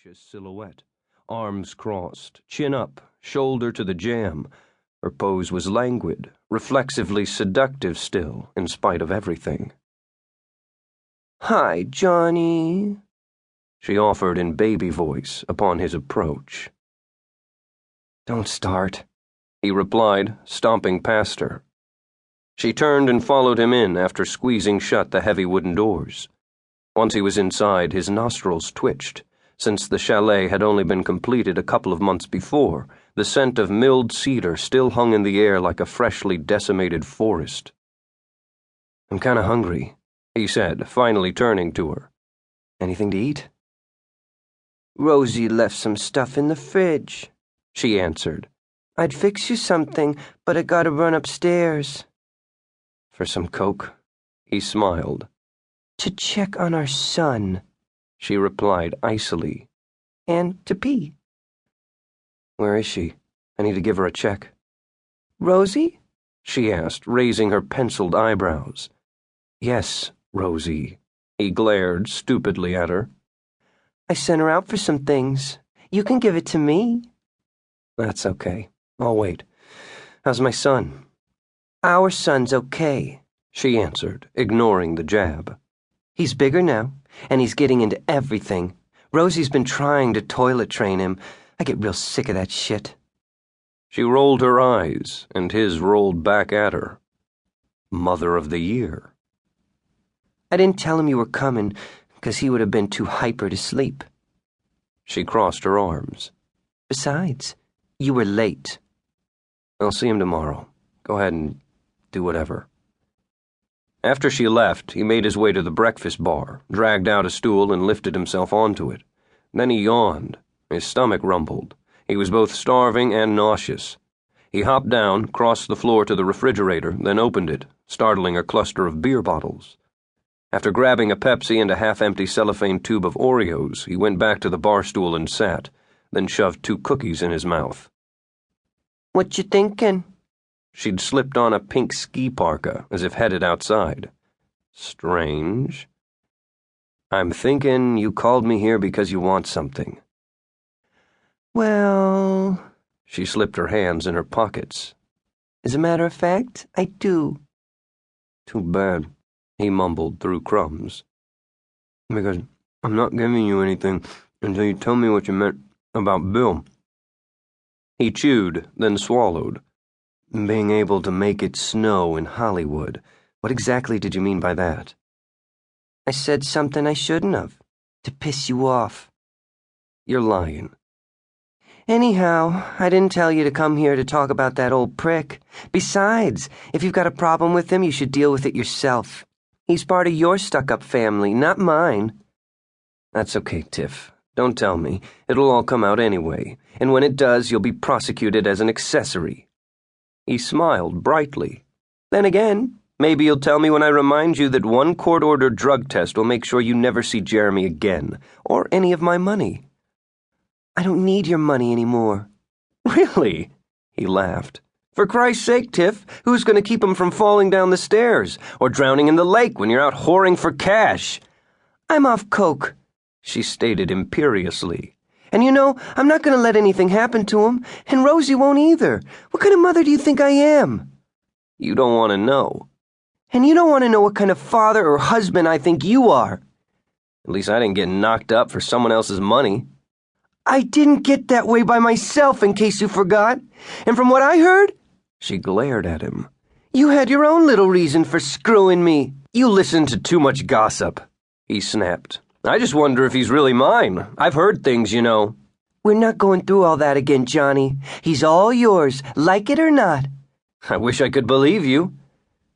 gracious silhouette, arms crossed, chin up, shoulder to the jamb. Her pose was languid, reflexively seductive still, in spite of everything. "Hi, Johnny," she offered in baby voice upon his approach. "Don't start," he replied, stomping past her. She turned and followed him in after squeezing shut the heavy wooden doors. Once he was inside, his nostrils twitched. Since the chalet had only been completed a couple of months before, the scent of milled cedar still hung in the air like a freshly decimated forest. "I'm kinda hungry," he said, finally turning to her. "Anything to eat?" "Rosie left some stuff in the fridge," she answered. "I'd fix you something, but I gotta run upstairs." "For some Coke?" He smiled. "To check on our son," she replied icily. "And to pee." "Where is she? I need to give her a check." "Rosie?" she asked, raising her penciled eyebrows. "Yes, Rosie." He glared stupidly at her. "I sent her out for some things. You can give it to me." "That's okay. I'll wait. How's my son?" "Our son's okay," she answered, ignoring the jab. "He's bigger now, and he's getting into everything. Rosie's been trying to toilet train him. I get real sick of that shit." She rolled her eyes, and his rolled back at her. Mother of the Year. "I didn't tell him you were coming, 'cause he would have been too hyper to sleep." She crossed her arms. "Besides, you were late." "I'll see him tomorrow. Go ahead and do whatever." After she left, he made his way to the breakfast bar, dragged out a stool and lifted himself onto it. Then he yawned. His stomach rumbled. He was both starving and nauseous. He hopped down, crossed the floor to the refrigerator, then opened it, startling a cluster of beer bottles. After grabbing a Pepsi and a half-empty cellophane tube of Oreos, he went back to the bar stool and sat, then shoved 2 cookies in his mouth. "What you thinking?" She'd slipped on a pink ski parka, as if headed outside. Strange. "I'm thinking you called me here because you want something." "Well," she slipped her hands in her pockets. "as a matter of fact, I do." "Too bad," he mumbled through crumbs. "Because I'm not giving you anything until you tell me what you meant about Bill." He chewed, then swallowed. "Being able to make it snow in Hollywood. What exactly did you mean by that?" "I said something I shouldn't have, to piss you off." "You're lying." "Anyhow, I didn't tell you to come here to talk about that old prick. Besides, if you've got a problem with him, you should deal with it yourself. He's part of your stuck-up family, not mine." "That's okay, Tiff. Don't tell me. It'll all come out anyway, and when it does, you'll be prosecuted as an accessory." He smiled brightly. "Then again, maybe you'll tell me when I remind you that 1 court-ordered drug test will make sure you never see Jeremy again, or any of my money." "I don't need your money anymore." "Really?" He laughed. "For Christ's sake, Tiff, who's going to keep him from falling down the stairs, or drowning in the lake when you're out whoring for cash?" "I'm off coke," she stated imperiously. "And you know, I'm not going to let anything happen to him, and Rosie won't either. What kind of mother do you think I am?" "You don't want to know." "And you don't want to know what kind of father or husband I think you are." "At least I didn't get knocked up for someone else's money." "I didn't get that way by myself, in case you forgot. And from what I heard," she glared at him, "you had your own little reason for screwing me." "You listen to too much gossip," he snapped. "I just wonder if he's really mine. I've heard things, you know." "We're not going through all that again, Johnny. He's all yours, like it or not." "I wish I could believe you."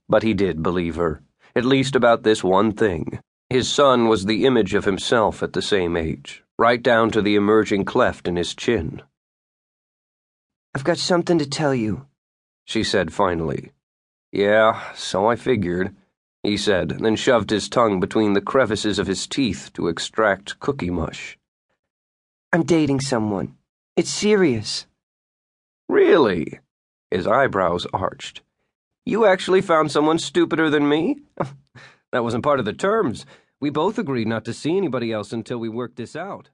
But he did believe her, at least about this one thing. His son was the image of himself at the same age, right down to the emerging cleft in his chin. "I've got something to tell you," she said finally. "Yeah, so I figured," he said, then shoved his tongue between the crevices of his teeth to extract cookie mush. "I'm dating someone. It's serious." "Really?" His eyebrows arched. "You actually found someone stupider than me? That wasn't part of the terms. We both agreed not to see anybody else until we worked this out."